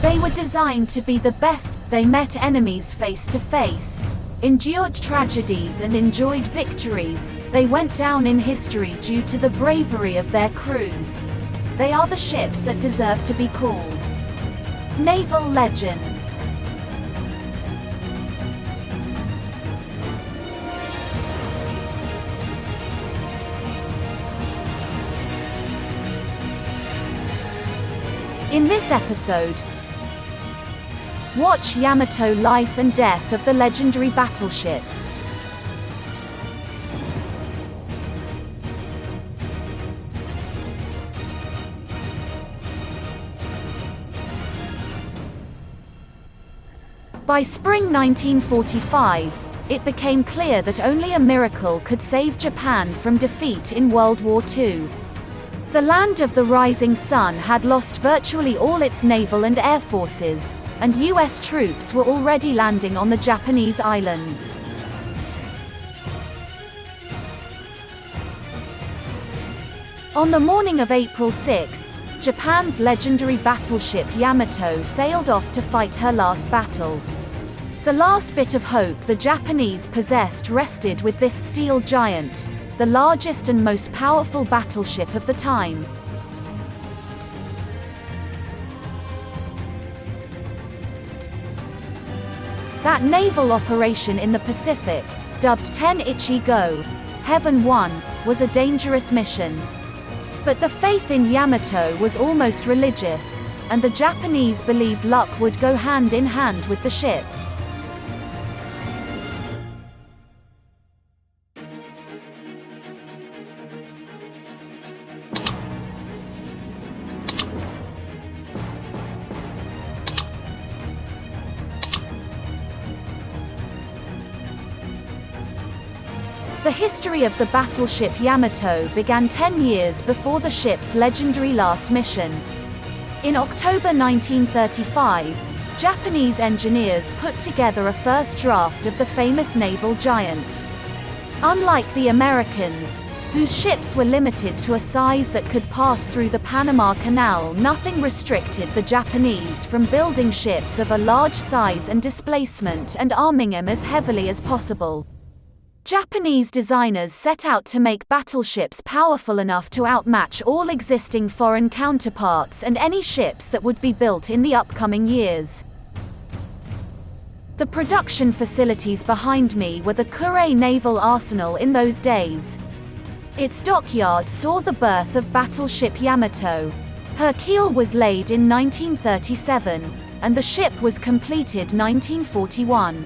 They were designed to be the best. They met enemies face to face, endured tragedies and enjoyed victories. They went down in history due to the bravery of their crews. They are the ships that deserve to be called naval legends. In this episode, watch Yamato life and death of the legendary battleship. By spring 1945, it became clear that only a miracle could save Japan from defeat in World War II. The land of the rising sun had lost virtually all its naval and air forces, and US troops were already landing on the Japanese islands. On the morning of April 6, Japan's legendary battleship Yamato sailed off to fight her last battle. The last bit of hope the Japanese possessed rested with this steel giant, the largest and most powerful battleship of the time. That naval operation in the Pacific, dubbed Ten-ichi-go, Heaven One, was a dangerous mission. But the faith in Yamato was almost religious, and the Japanese believed luck would go hand in hand with the ship. The history of the battleship Yamato began 10 years before the ship's legendary last mission. In October 1935, Japanese engineers put together a first draft of the famous naval giant. Unlike the Americans, whose ships were limited to a size that could pass through the Panama Canal, nothing restricted the Japanese from building ships of a large size and displacement and arming them as heavily as possible. Japanese designers set out to make battleships powerful enough to outmatch all existing foreign counterparts and any ships that would be built in the upcoming years. The production facilities behind me were the Kure Naval Arsenal in those days. Its dockyard saw the birth of battleship Yamato. Her keel was laid in 1937, and the ship was completed 1941.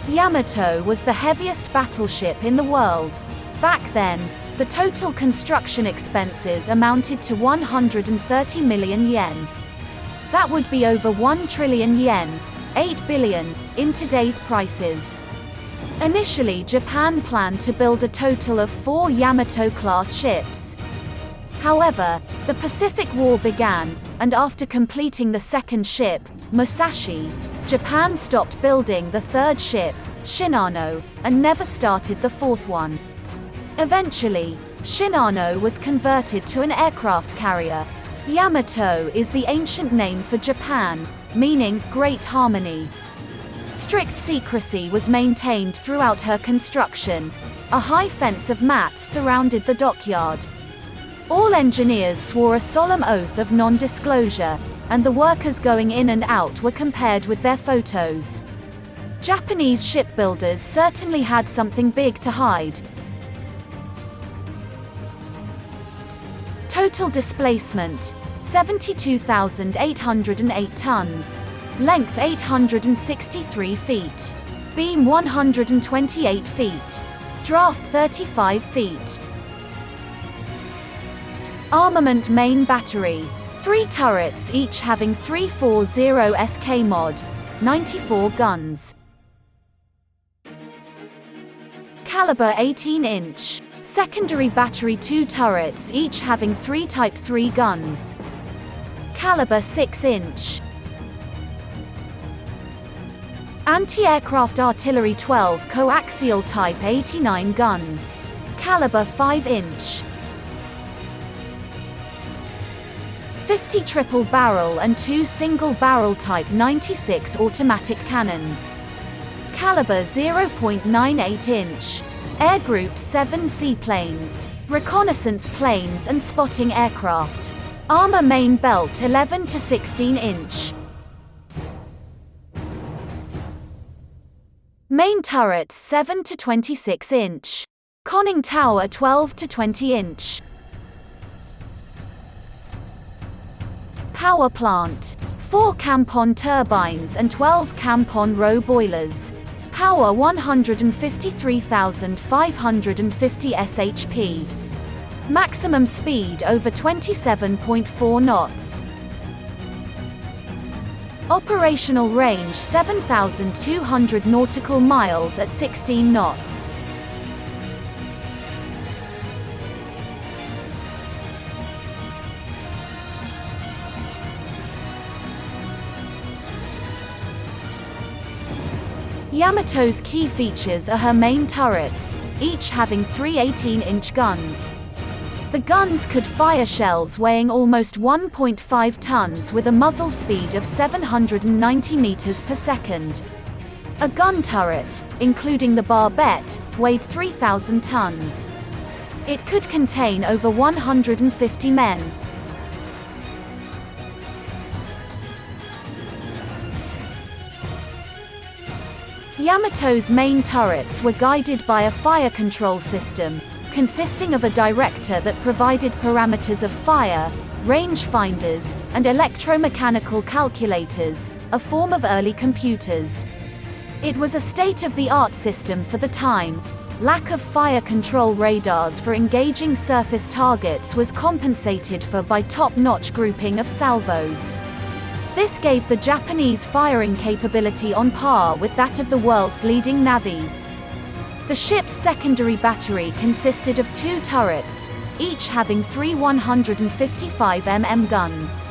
Yamato was the heaviest battleship in the world. Back then, the total construction expenses amounted to 130 million yen. That would be over 1 trillion yen, 8 billion, in today's prices. Initially, Japan planned to build a total of 4 Yamato-class ships. However, the Pacific War began, and after completing the second ship, Musashi, Japan stopped building the third ship, Shinano, and never started the fourth one. Eventually, Shinano was converted to an aircraft carrier. Yamato is the ancient name for Japan, meaning great harmony. Strict secrecy was maintained throughout her construction. A high fence of mats surrounded the dockyard. All engineers swore a solemn oath of non-disclosure, and the workers going in and out were compared with their photos. Japanese shipbuilders certainly had something big to hide. Total displacement, 72,808 tons. Length 863 feet. Beam 128 feet. Draft 35 feet. Armament main battery. 3 turrets each having 340 SK mod. 94 guns. Caliber 18-inch. Secondary battery 2 turrets each having 3 Type 3 guns. Caliber 6-inch. Anti-aircraft artillery 12 coaxial Type 89 guns. Caliber 5-inch. 50 triple-barrel and 2 single-barrel Type 96 automatic cannons. Caliber 0.98 inch. Air Group 7 seaplanes. Reconnaissance planes and spotting aircraft. Armor main belt 11 to 16 inch. Main turrets 7 to 26 inch. Conning tower 12 to 20 inch. Power plant. 4 Campon turbines and 12 Campon row boilers. Power 153,550 shp. Maximum speed over 27.4 knots. Operational range 7,200 nautical miles at 16 knots. Yamato's key features are her main turrets, each having 3 18-inch guns. The guns could fire shells weighing almost 1.5 tons with a muzzle speed of 790 meters per second. A gun turret, including the barbette, weighed 3,000 tons. It could contain over 150 men. Yamato's main turrets were guided by a fire control system, consisting of a director that provided parameters of fire, range finders, and electromechanical calculators, a form of early computers. It was a state-of-the-art system for the time. Lack of fire control radars for engaging surface targets was compensated for by top-notch grouping of salvos. This gave the Japanese firing capability on par with that of the world's leading navies. The ship's secondary battery consisted of 2 turrets, each having 3 155mm guns.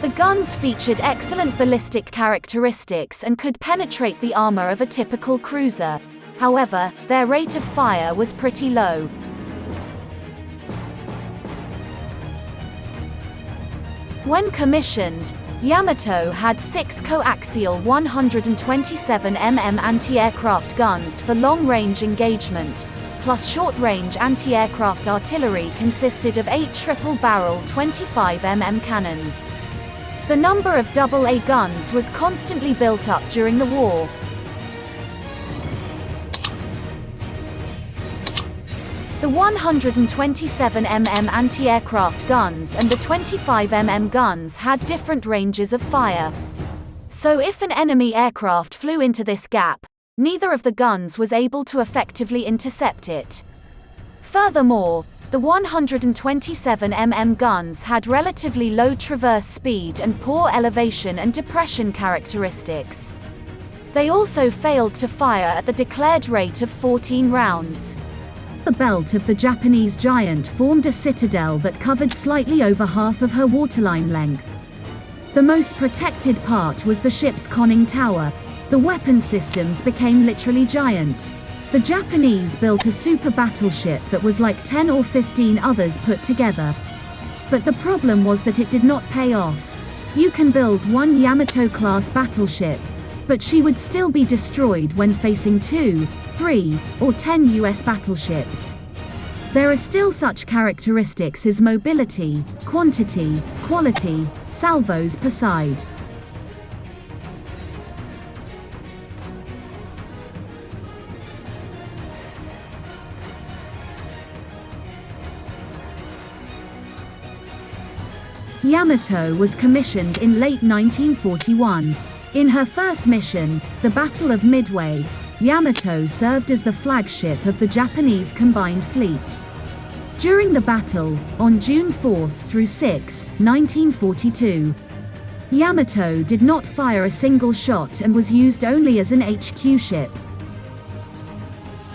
The guns featured excellent ballistic characteristics and could penetrate the armor of a typical cruiser. However, their rate of fire was pretty low. When commissioned, Yamato had 6 coaxial 127mm anti-aircraft guns for long-range engagement, plus short-range anti-aircraft artillery consisted of 8 triple-barrel 25mm cannons. The number of AA guns was constantly built up during the war. The 127mm anti-aircraft guns and the 25mm guns had different ranges of fire. So if an enemy aircraft flew into this gap, neither of the guns was able to effectively intercept it. Furthermore, the 127mm guns had relatively low traverse speed and poor elevation and depression characteristics. They also failed to fire at the declared rate of 14 rounds. The belt of the Japanese giant formed a citadel that covered slightly over half of her waterline length. The most protected part was the ship's conning tower. The weapon systems became literally giant. The Japanese built a super battleship that was like 10 or 15 others put together. But the problem was that it did not pay off. You can build one Yamato-class battleship, but she would still be destroyed when facing 2, 3, or 10 US battleships. There are still such characteristics as mobility, quantity, quality, salvos per side. Yamato was commissioned in late 1941. In her first mission, the Battle of Midway, Yamato served as the flagship of the Japanese combined fleet. During the battle, on June 4 through 6, 1942, Yamato did not fire a single shot and was used only as an HQ ship.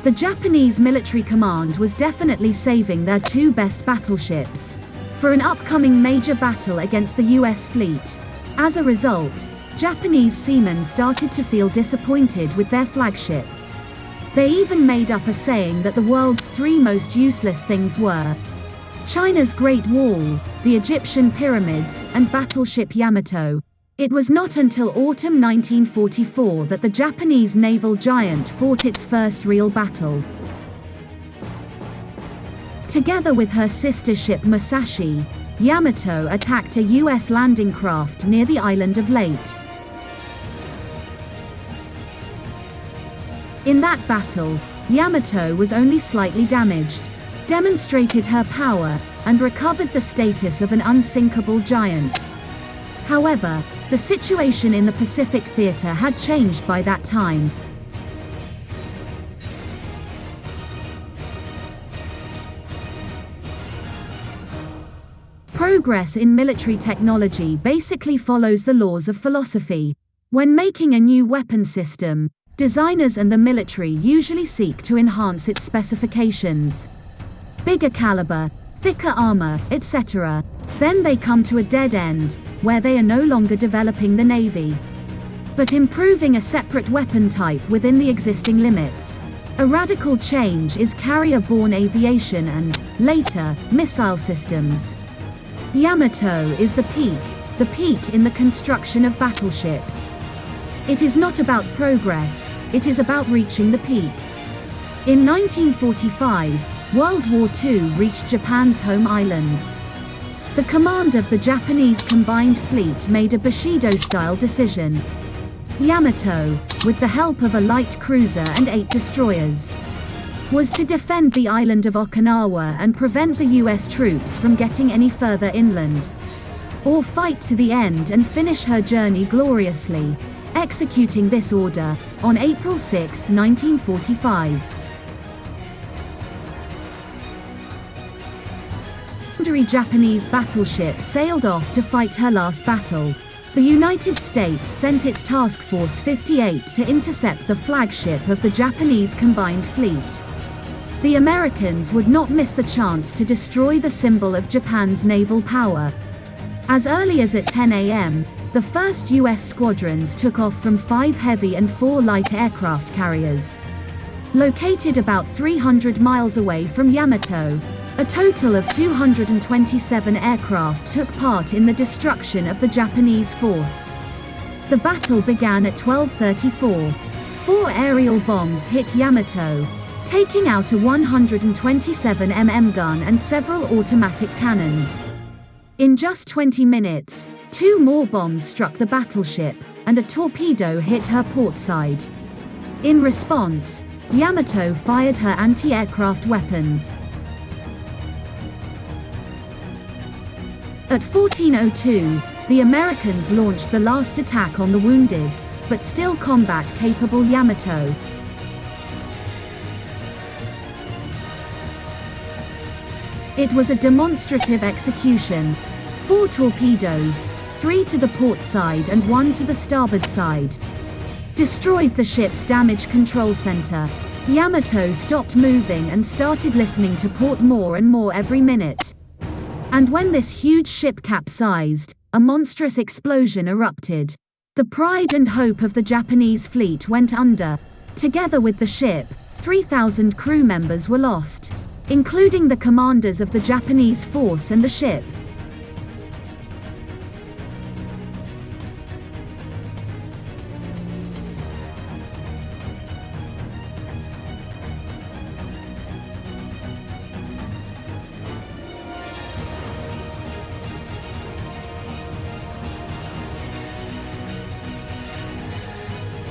The Japanese military command was definitely saving their 2 best battleships for an upcoming major battle against the US fleet. As a result, Japanese seamen started to feel disappointed with their flagship. They even made up a saying that the world's 3 most useless things were China's Great Wall, the Egyptian pyramids, and battleship Yamato. It was not until autumn 1944 that the Japanese naval giant fought its first real battle. Together with her sister ship Musashi, Yamato attacked a U.S. landing craft near the island of Leyte. In that battle, Yamato was only slightly damaged, demonstrated her power, and recovered the status of an unsinkable giant. However, the situation in the Pacific Theater had changed by that time. Progress in military technology basically follows the laws of philosophy. When making a new weapon system, designers and the military usually seek to enhance its specifications. Bigger caliber, thicker armor, etc. Then they come to a dead end, where they are no longer developing the Navy, but improving a separate weapon type within the existing limits. A radical change is carrier-borne aviation and, later, missile systems. Yamato is the peak in the construction of battleships. It is not about progress, it is about reaching the peak. In 1945, World War II reached Japan's home islands. The command of the Japanese combined fleet made a Bushido-style decision. Yamato, with the help of a light cruiser and 8 destroyers, was to defend the island of Okinawa and prevent the US troops from getting any further inland, or fight to the end and finish her journey gloriously, executing this order on April 6, 1945. The Japanese battleship sailed off to fight her last battle. The United States sent its Task Force 58 to intercept the flagship of the Japanese combined fleet. The Americans would not miss the chance to destroy the symbol of Japan's naval power. As early as at 10 a.m., the first U.S. squadrons took off from 5 heavy and 4 light aircraft carriers. Located about 300 miles away from Yamato, a total of 227 aircraft took part in the destruction of the Japanese force. The battle began at 12:34. 4 aerial bombs hit Yamato, taking out a 127 mm gun and several automatic cannons. In just 20 minutes, 2 more bombs struck the battleship, and a torpedo hit her port side. In response, Yamato fired her anti-aircraft weapons. At 14:02, the Americans launched the last attack on the wounded, but still combat-capable Yamato. It was a demonstrative execution. 4 torpedoes, 3 to the port side and 1 to the starboard side, destroyed the ship's damage control center. Yamato stopped moving and started listening to port more and more every minute. And when this huge ship capsized, a monstrous explosion erupted. The pride and hope of the Japanese fleet went under. Together with the ship, 3,000 crew members were lost, including the commanders of the Japanese force and the ship.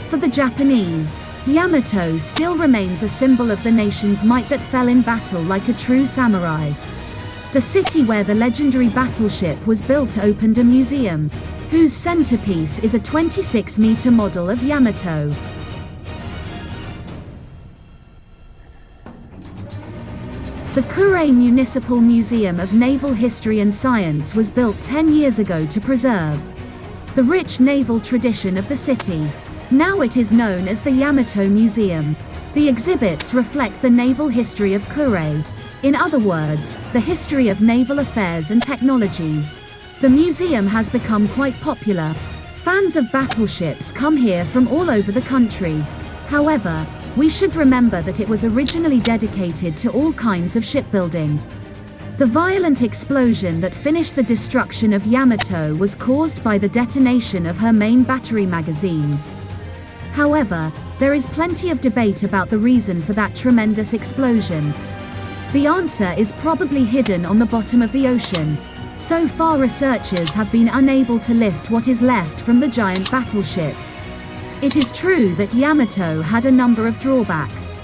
For the Japanese, Yamato still remains a symbol of the nation's might that fell in battle like a true samurai. The city where the legendary battleship was built opened a museum, whose centerpiece is a 26-meter model of Yamato. The Kure Municipal Museum of Naval History and Science was built 10 years ago to preserve the rich naval tradition of the city. Now it is known as the Yamato Museum. The exhibits reflect the naval history of Kure. In other words, the history of naval affairs and technologies. The museum has become quite popular. Fans of battleships come here from all over the country. However, we should remember that it was originally dedicated to all kinds of shipbuilding. The violent explosion that finished the destruction of Yamato was caused by the detonation of her main battery magazines. However, there is plenty of debate about the reason for that tremendous explosion. The answer is probably hidden on the bottom of the ocean. So far, researchers have been unable to lift what is left from the giant battleship. It is true that Yamato had a number of drawbacks.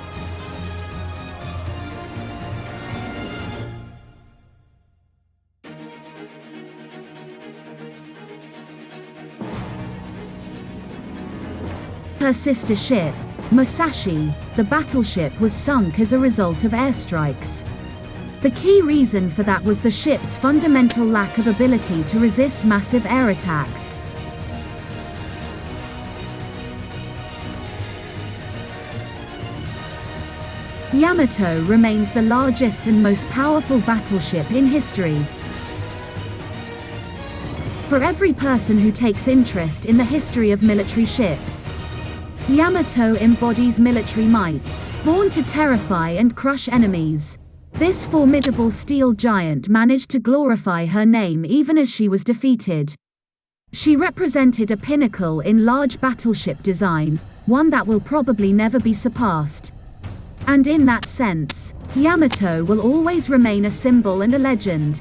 Her sister ship, Musashi, the battleship, was sunk as a result of airstrikes. The key reason for that was the ship's fundamental lack of ability to resist massive air attacks. Yamato remains the largest and most powerful battleship in history. For every person who takes interest in the history of military ships, Yamato embodies military might, born to terrify and crush enemies. This formidable steel giant managed to glorify her name even as she was defeated. She represented a pinnacle in large battleship design, one that will probably never be surpassed. And in that sense, Yamato will always remain a symbol and a legend.